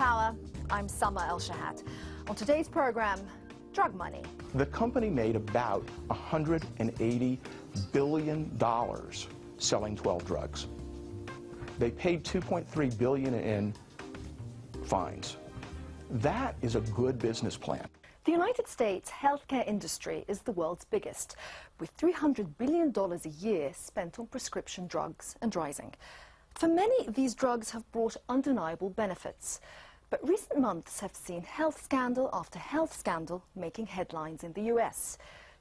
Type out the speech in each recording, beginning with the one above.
Power, I'm Summer El-Shahat. On today's program, drug money. The company made about $180 billion selling 12 drugs. They paid $2.3 billion in fines. That is a good business plan. The United States healthcare industry is the world's biggest, with $300 billion a year spent on prescription drugs and rising. For many, these drugs have brought undeniable benefits. But recent months have seen health scandal after health scandal making headlines in the US.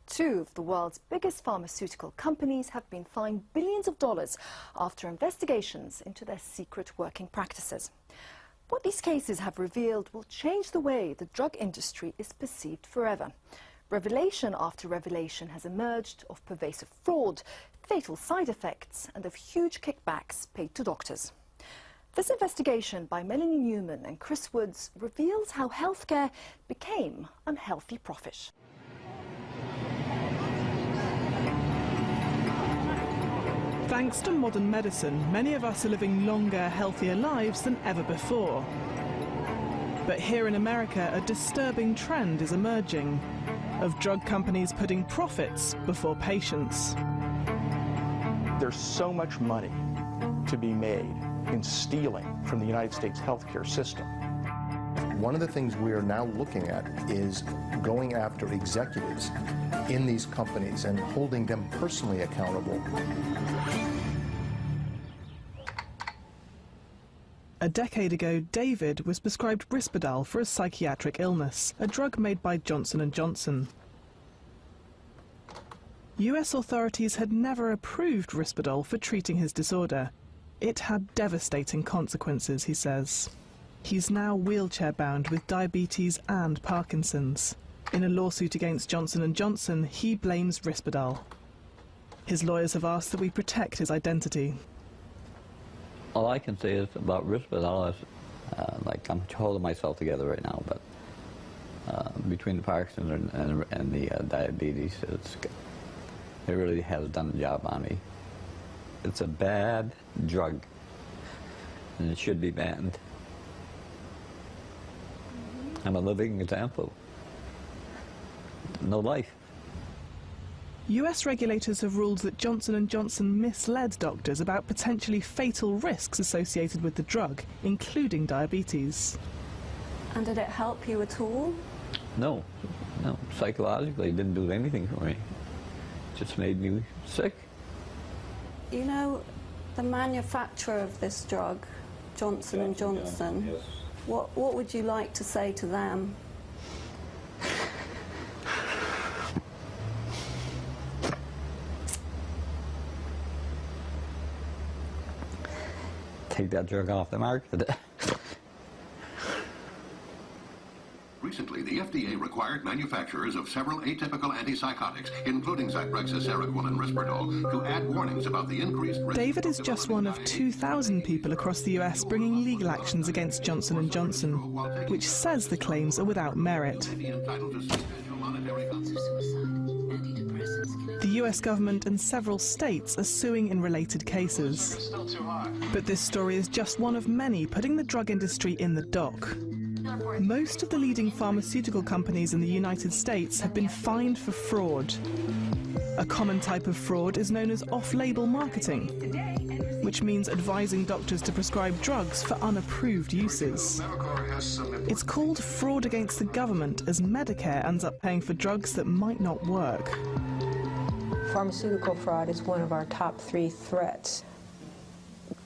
Two of the world's biggest pharmaceutical companies have been fined billions of dollars after investigations into their secret working practices. What these cases have revealed will change the way the drug industry is perceived forever. Revelation after revelation has emerged of pervasive fraud, fatal side effects, and of huge kickbacks paid to doctors. This investigation by Melanie Newman and Chris Woods reveals how healthcare became unhealthy profit. Thanks to modern medicine, many of us are living longer, healthier lives than ever before. But here in America, a disturbing trend is emerging of drug companies putting profits before patients. There's so much money to be made in stealing from the United States healthcare system. One of the things we are now looking at is going after executives in these companies and holding them personally accountable. A decade ago, David was prescribed Risperdal for a psychiatric illness, a drug made by Johnson & Johnson. US authorities had never approved Risperdal for treating his disorder. It had devastating consequences, he says. He's now wheelchair-bound with diabetes and Parkinson's. In a lawsuit against Johnson & Johnson, he blames Risperdal. His lawyers have asked that we protect his identity. All I can say is about Risperdal is, like, I'm holding myself together right now, but between the Parkinson's and the diabetes, it really has done the job on me. It's a bad drug, and it should be banned. I'm a living example. No life. US regulators have ruled that Johnson & Johnson misled doctors about potentially fatal risks associated with the drug, including diabetes. And did it help you at all? No, no. Psychologically, it didn't do anything for me. It just made me sick. You know, the manufacturer of this drug, Johnson & Johnson, yes. What would you like to say to them? Take that drug off the market. Recently, the FDA required manufacturers of several atypical antipsychotics, including Zyprexa, Seroquel, and Risperdal, to add warnings about the increased risk. David is just one of 2,000 people across the US bringing legal actions against Johnson & Johnson, which says the claims are without merit. The US government and several states are suing in related cases. But this story is just one of many putting the drug industry in the dock. Most of the leading pharmaceutical companies in the United States have been fined for fraud. A common type of fraud is known as off-label marketing, which means advising doctors to prescribe drugs for unapproved uses. It's called fraud against the government, as Medicare ends up paying for drugs that might not work. Pharmaceutical fraud is one of our top 3 threats.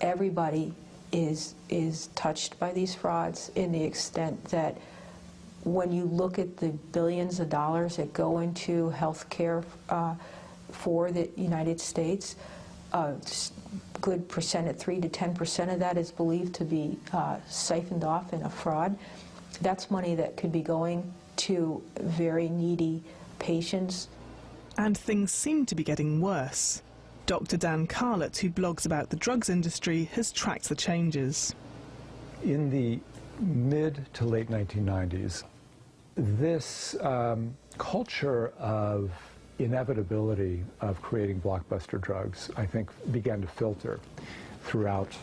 Everybody is touched by these frauds in the extent that when you look at the billions of dollars that go into health care for the United States, a good percent, 3 to 10% of that is believed to be siphoned off in a fraud. That's money that could be going to very needy patients. And things seem to be getting worse. Dr. Dan Carlett, who blogs about the drugs industry, has tracked the changes. In the mid to late 1990s, this culture of inevitability of creating blockbuster drugs, I think, began to filter throughout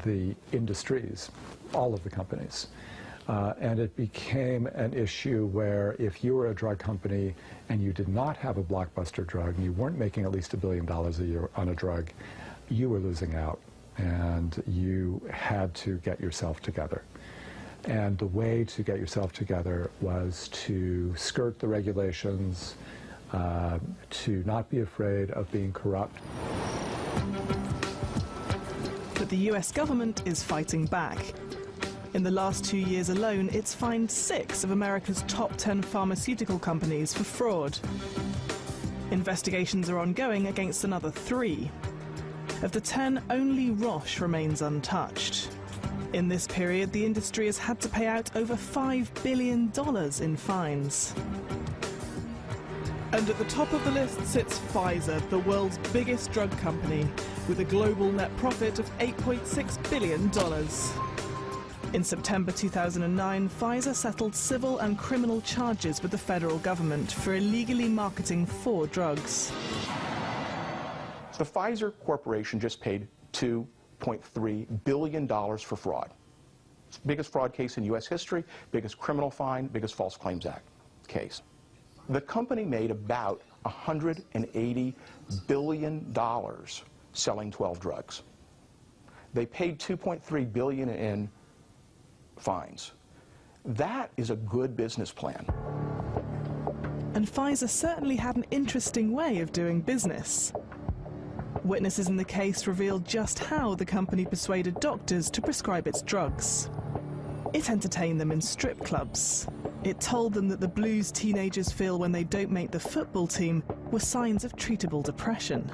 the industries, all of the companies. And it became an issue where if you were a drug company and you did not have a blockbuster drug, and you weren't making at least $1 billion a year on a drug, you were losing out, and you had to get yourself together. And the way to get yourself together was to skirt the regulations, to not be afraid of being corrupt. But the US government is fighting back. In the last 2 years alone, it's fined 6 of America's top 10 pharmaceutical companies for fraud. Investigations are ongoing against another 3. Of the 10, only Roche remains untouched. In this period, the industry has had to pay out over $5 billion in fines. And at the top of the list sits Pfizer, the world's biggest drug company, with a global net profit of $8.6 billion. In September 2009, Pfizer settled civil and criminal charges with the federal government for illegally marketing 4 drugs. The Pfizer Corporation just paid $2.3 billion for fraud. Biggest fraud case in U.S. history, biggest criminal fine, biggest False Claims Act case. The company made about $180 billion selling 12 drugs. They paid $2.3 billion in fines. That is a good business plan. And Pfizer certainly had an interesting way of doing business. Witnesses in the case revealed just how the company persuaded doctors to prescribe its drugs. It entertained them in strip clubs. It told them that the blues teenagers feel when they don't make the football team were signs of treatable depression.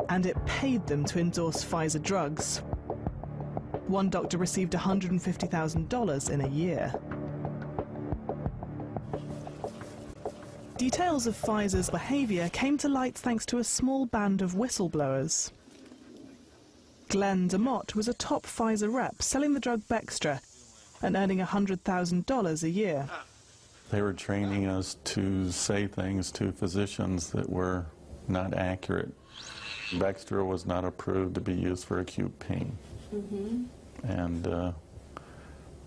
And it paid them to endorse Pfizer drugs. One doctor received $150,000 in a year. Details of Pfizer's behavior came to light thanks to a small band of whistleblowers. Glenn DeMott was a top Pfizer rep selling the drug Bextra and earning $100,000 a year. They were training us to say things to physicians that were not accurate. Bextra was not approved to be used for acute pain. And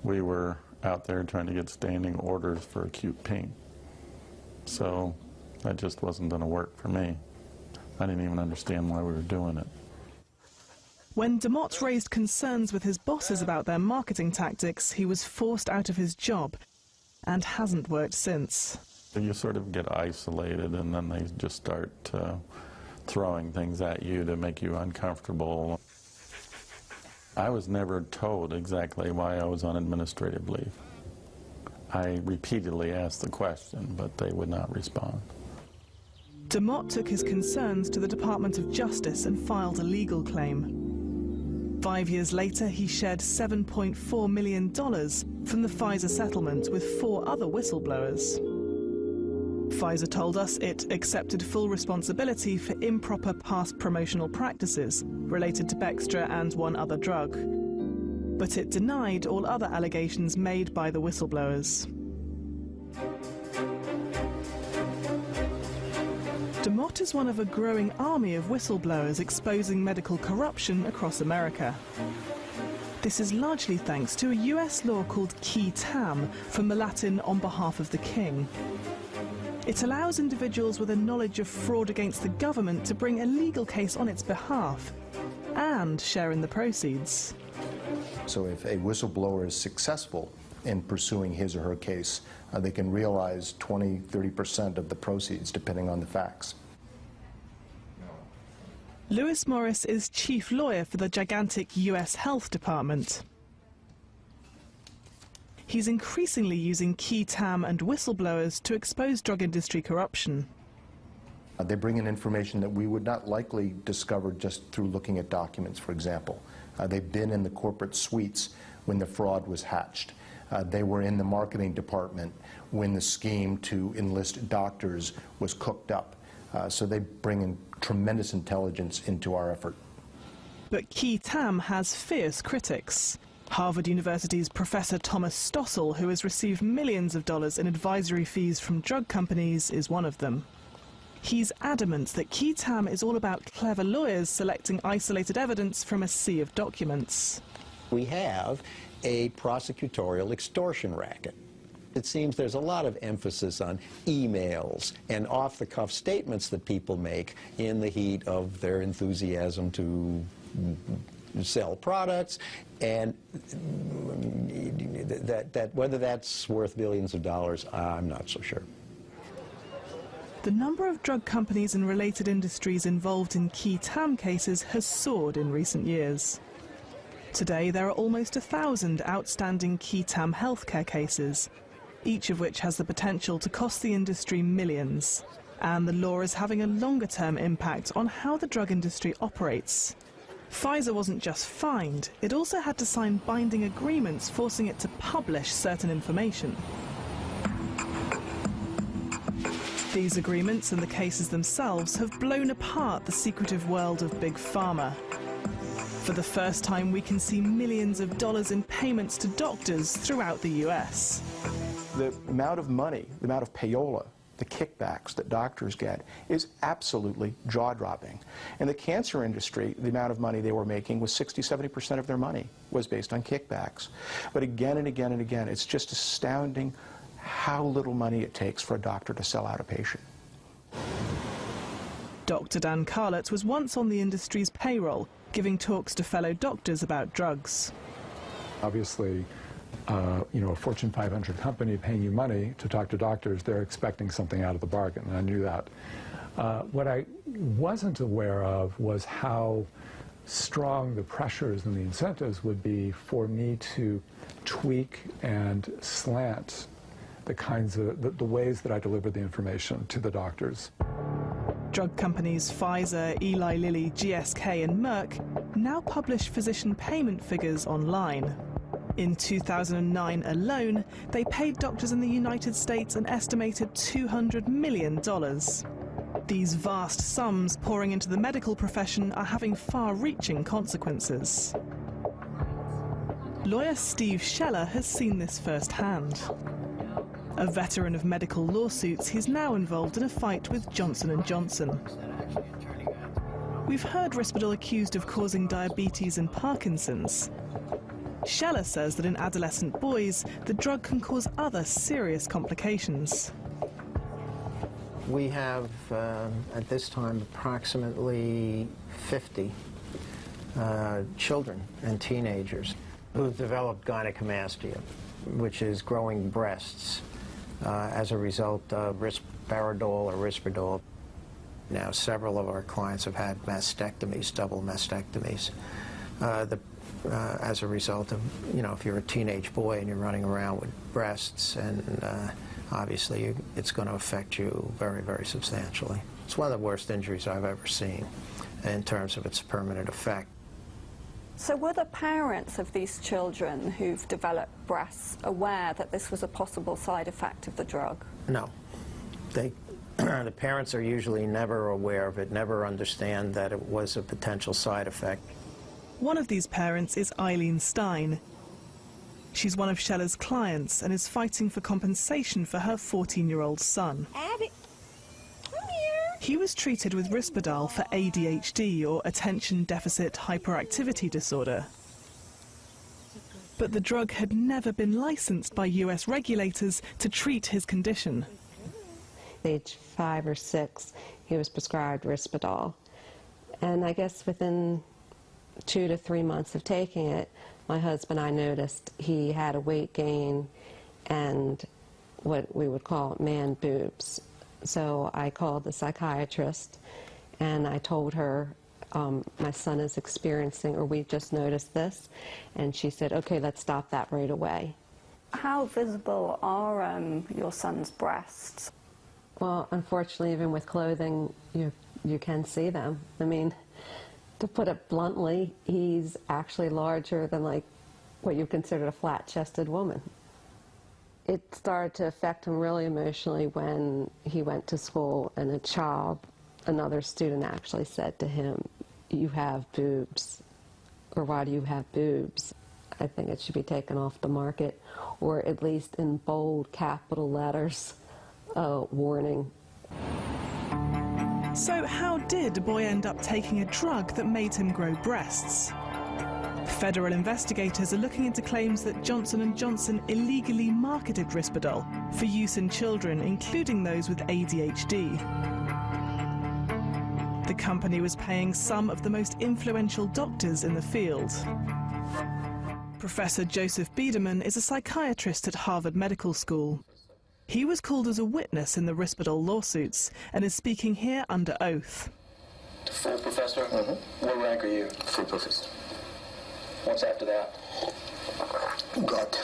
we were out there trying to get standing orders for acute pain. So that just wasn't going to work for me. I didn't even understand why we were doing it. When DeMott raised concerns with his bosses about their marketing tactics, he was forced out of his job and hasn't worked since. You sort of get isolated, and then they just start throwing things at you to make you uncomfortable. I was never told exactly why I was on administrative leave. I repeatedly asked the question, but they would not respond. DeMott took his concerns to the Department of Justice and filed a legal claim. 5 years later, he shed $7.4 million from the Pfizer settlement with 4 other whistleblowers. Pfizer told us it accepted full responsibility for improper past promotional practices related to Bextra and 1 other drug. But it denied all other allegations made by the whistleblowers. DeMott is one of a growing army of whistleblowers exposing medical corruption across America. This is largely thanks to a US law called qui tam, from the Latin on behalf of the king. It allows individuals with a knowledge of fraud against the government to bring a legal case on its behalf and share in the proceeds. So if a whistleblower is successful in pursuing his or her case, they can realize 20–30% of the proceeds, depending on the facts. Lewis Morris is chief lawyer for the gigantic US Health Department. He's increasingly using qui tam and whistleblowers to expose drug industry corruption. They bring in information that we would not likely discover just through looking at documents, for example. They've been in the corporate suites when the fraud was hatched. They were in the marketing department when the scheme to enlist doctors was cooked up. So they bring in tremendous intelligence into our effort. But qui tam has fierce critics. Harvard University's Professor Thomas Stossel, who has received millions of dollars in advisory fees from drug companies, is one of them. He's adamant that qui tam is all about clever lawyers selecting isolated evidence from a sea of documents. We have a prosecutorial extortion racket. It seems there's a lot of emphasis on emails and off-the-cuff statements that people make in the heat of their enthusiasm to sell products, and that whether that's worth billions of dollars, I'm not so sure. The number of drug companies and related industries involved in key TAM cases has soared in recent years. Today, there are almost 1,000 outstanding key TAM healthcare cases, each of which has the potential to cost the industry millions. And the law is having a longer-term impact on how the drug industry operates. Pfizer wasn't just fined, it also had to sign binding agreements forcing it to publish certain information. These agreements and the cases themselves have blown apart the secretive world of Big Pharma. For the first time, we can see millions of dollars in payments to doctors throughout the US. The amount of money, the amount of payola, the kickbacks that doctors get is absolutely jaw-dropping. In the cancer industry, the amount of money they were making was 60–70% of their money was based on kickbacks. But again and again and again, it's just astounding how little money it takes for a doctor to sell out a patient. Dr. Dan Carlett was once on the industry's payroll, giving talks to fellow doctors about drugs. Obviously, a Fortune 500 company paying you money to talk to doctors, they're expecting something out of the bargain, and I knew that. What I wasn't aware of was how strong the pressures and the incentives would be for me to tweak and slant the kinds of, the ways that I deliver the information to the doctors. Drug companies Pfizer, Eli Lilly, GSK and Merck now publish physician payment figures online. In 2009 alone, they paid doctors in the United States an estimated $200 million. These vast sums pouring into the medical profession are having far-reaching consequences. Lawyer Steve Scheller has seen this firsthand. A veteran of medical lawsuits, he's now involved in a fight with Johnson & Johnson. We've heard Risperdal accused of causing diabetes and Parkinson's. Scheller says that in adolescent boys, the drug can cause other serious complications. We have, at this time, approximately 50 children and teenagers who've developed gynecomastia, which is growing breasts, as a result of risperidone or Risperdal. Now, several of our clients have had mastectomies, double mastectomies, as a result of, if you're a teenage boy and you're running around with breasts, and obviously it's going to affect you very, very substantially. It's one of the worst injuries I've ever seen in terms of its permanent effect. So were the parents of these children who've developed breasts aware that this was a possible side effect of the drug? No. The parents are usually never aware of it, never understand that it was a potential side effect. One of these parents is Eileen Stein. She's one of Scheller's clients and is fighting for compensation for her 14-year-old son. Abby, come here. He was treated with Risperdal for ADHD, or attention deficit hyperactivity disorder. But the drug had never been licensed by US regulators to treat his condition. Age 5 or 6, he was prescribed Risperdal. And I guess within 2 to 3 months of taking it, my husband and I noticed he had a weight gain and what we would call man boobs. So I called the psychiatrist and I told her, my son is experiencing, or we just noticed this, and she said, okay, let's stop that right away. How visible are your son's breasts? Well, unfortunately, even with clothing, you can see them. I mean, to put it bluntly, he's actually larger than like what you consider a flat-chested woman. It started to affect him really emotionally when he went to school and another student actually said to him, you have boobs, or why do you have boobs? I think it should be taken off the market, or at least in bold capital letters, warning. So how did a boy end up taking a drug that made him grow breasts? Federal investigators are looking into claims that Johnson & Johnson illegally marketed Risperdal for use in children, including those with ADHD. The company was paying some of the most influential doctors in the field. Professor Joseph Biederman is a psychiatrist at Harvard Medical School. He was called as a witness in the Risperdal lawsuits and is speaking here under oath. Full professor? What rank are you? Full professor. What's after that? God.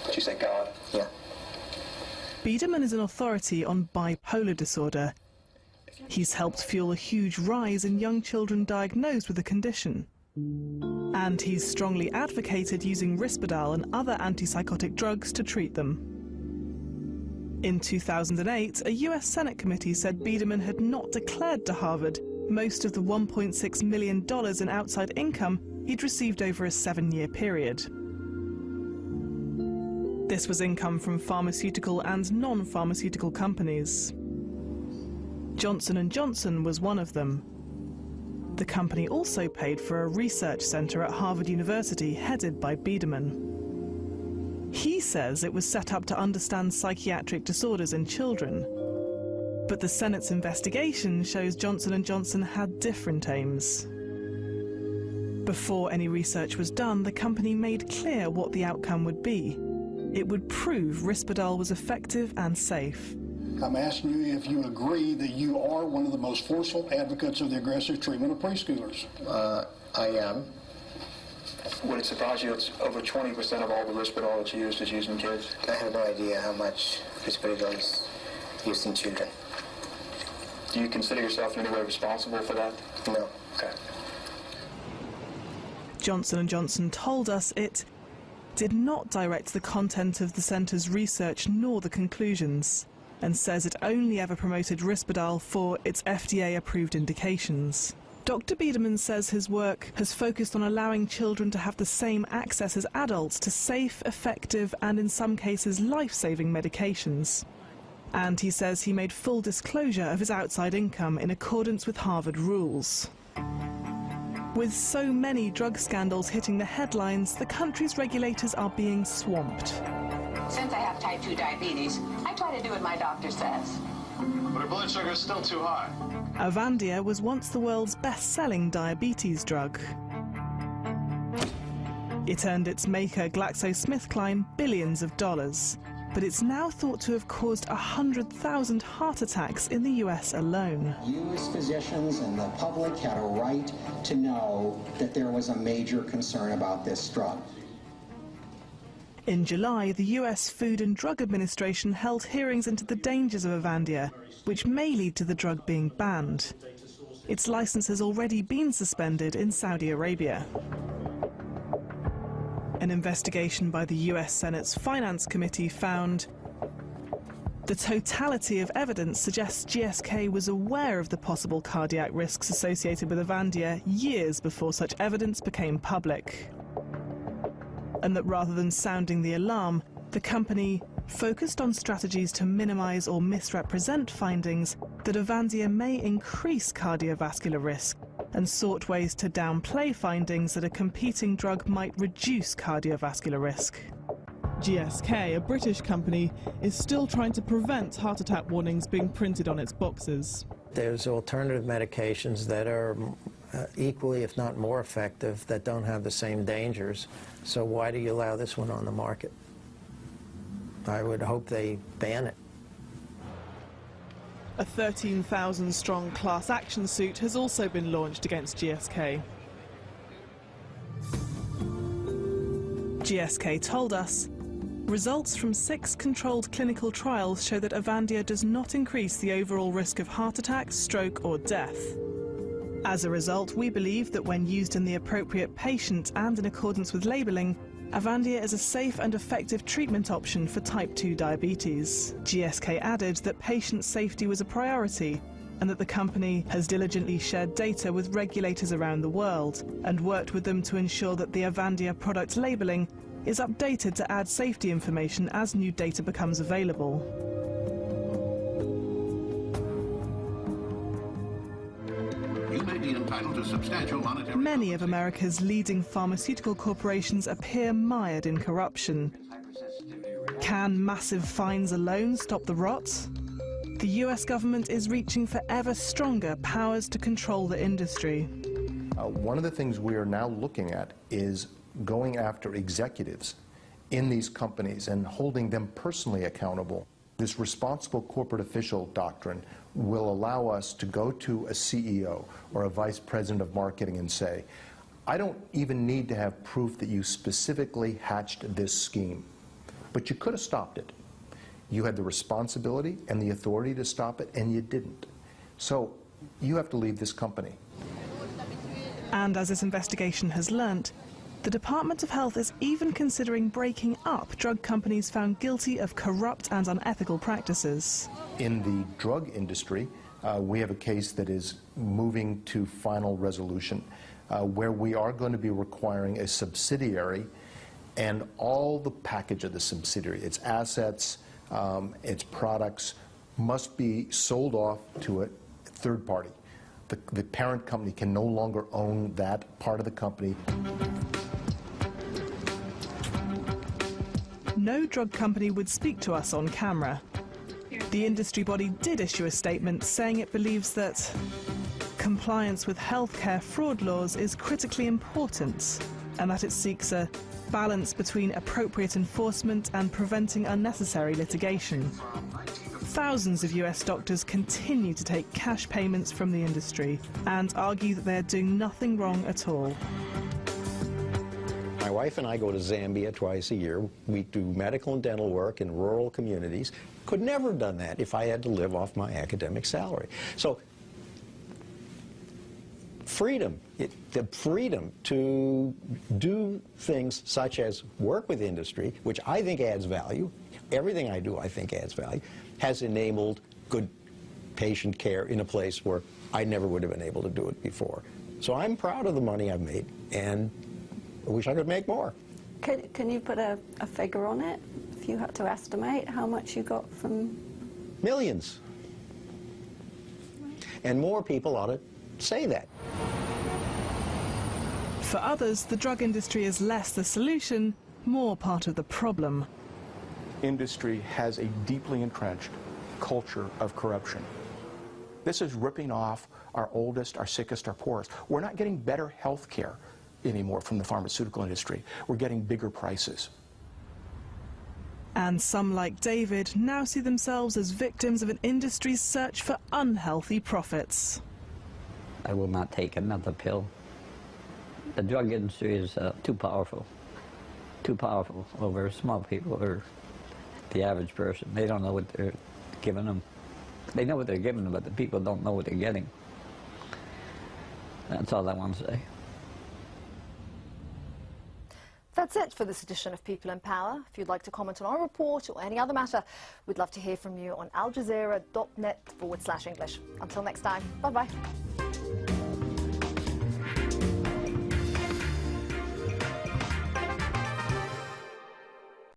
Did you say God? Yeah. Biederman is an authority on bipolar disorder. He's helped fuel a huge rise in young children diagnosed with the condition. And he's strongly advocated using Risperdal and other antipsychotic drugs to treat them. In 2008, a US Senate committee said Biederman had not declared to Harvard most of the $1.6 million in outside income he'd received over a 7-year period. This was income from pharmaceutical and non-pharmaceutical companies. Johnson & Johnson was one of them. The company also paid for a research center at Harvard University headed by Biederman. He says it was set up to understand psychiatric disorders in children. But the Senate's investigation shows Johnson & Johnson had different aims. Before any research was done, the company made clear what the outcome would be. It would prove Risperdal was effective and safe. I'm asking you if you agree that you are one of the most forceful advocates of the aggressive treatment of preschoolers. I am. Would it surprise you it's over 20% of all the Risperdal that's used is used in kids? I have no idea how much Risperdal is used in children. Do you consider yourself in any way responsible for that? No. Okay. Johnson & Johnson told us it did not direct the content of the centre's research nor the conclusions, and says it only ever promoted Risperdal for its FDA-approved indications. Dr. Biederman says his work has focused on allowing children to have the same access as adults to safe, effective, and in some cases life-saving medications. And he says he made full disclosure of his outside income in accordance with Harvard rules. With so many drug scandals hitting the headlines, the country's regulators are being swamped. Since I have type 2 diabetes, I try to do what my doctor says. But her blood sugar is still too high. Avandia was once the world's best-selling diabetes drug. It earned its maker, GlaxoSmithKline, billions of dollars. But it's now thought to have caused 100,000 heart attacks in the US alone. You as physicians and the public had a right to know that there was a major concern about this drug. In July, the US Food and Drug Administration held hearings into the dangers of Avandia, which may lead to the drug being banned. Its license has already been suspended in Saudi Arabia. An investigation by the US Senate's Finance Committee found the totality of evidence suggests GSK was aware of the possible cardiac risks associated with Avandia years before such evidence became public. And that rather than sounding the alarm, the company focused on strategies to minimize or misrepresent findings that Avandia may increase cardiovascular risk, and sought ways to downplay findings that a competing drug might reduce cardiovascular risk. GSK, a British company, is still trying to prevent heart attack warnings being printed on its boxes. There's alternative medications that are equally, if not more effective, that don't have the same dangers. So why do you allow this one on the market? I would hope they ban it. A 13,000-strong class action suit has also been launched against GSK. GSK told us, results from 6 controlled clinical trials show that Avandia does not increase the overall risk of heart attack, stroke or death. As a result, we believe that when used in the appropriate patient and in accordance with labelling, Avandia is a safe and effective treatment option for type 2 diabetes. GSK added that patient safety was a priority and that the company has diligently shared data with regulators around the world and worked with them to ensure that the Avandia product labelling is updated to add safety information as new data becomes available. You may be entitled entitled to substantial monetary... Many of America's leading pharmaceutical corporations appear mired in corruption. Can massive fines alone stop the rot? The US government is reaching for ever stronger powers to control the industry. One of the things we are now looking at is going after executives in these companies and holding them personally accountable. This responsible corporate official doctrine will allow us to go to a CEO or a vice president of marketing and say, I don't even need to have proof that you specifically hatched this scheme, but you could have stopped it. You had the responsibility and the authority to stop it, and you didn't. So you have to leave this company. And as this investigation has learnt, the Department of Health is even considering breaking up drug companies found guilty of corrupt and unethical practices. In the drug industry, we have a case that is moving to final resolution, where we are going to be requiring a subsidiary and all the package of the subsidiary, its assets, its products, must be sold off to a third party. The parent company can no longer own that part of the company. No drug company would speak to us on camera. The industry body did issue a statement saying it believes that compliance with healthcare fraud laws is critically important and that it seeks a balance between appropriate enforcement and preventing unnecessary litigation. Thousands of US doctors continue to take cash payments from the industry and argue that they're doing nothing wrong at all. My wife and I go to Zambia twice a year. We do medical and dental work in rural communities. Could never have done that if I had to live off my academic salary. So freedom, the freedom to do things such as work with industry, which I think adds value, everything I do I think adds value, has enabled good patient care in a place where I never would have been able to do it before. So I'm proud of the money I've made, and I wish I could make more. Can you put a figure on it? If you had to estimate how much you got from... Millions. And more people ought to say that. For others, the drug industry is less the solution, more part of the problem. Industry has a deeply entrenched culture of corruption. This is ripping off our oldest, our sickest, our poorest. We're not getting better health care anymore from the pharmaceutical industry. We're getting bigger prices. And some, like David, now see themselves as victims of an industry's search for unhealthy profits. I will not take another pill. The drug industry is too powerful over small people or the average person. They don't know what they're giving them. They know what they're giving them, but the people don't know what they're getting. That's all I want to say. That's it for this edition of People in Power. If you'd like to comment on our report or any other matter, we'd love to hear from you on aljazeera.net/English. Until next time, bye-bye.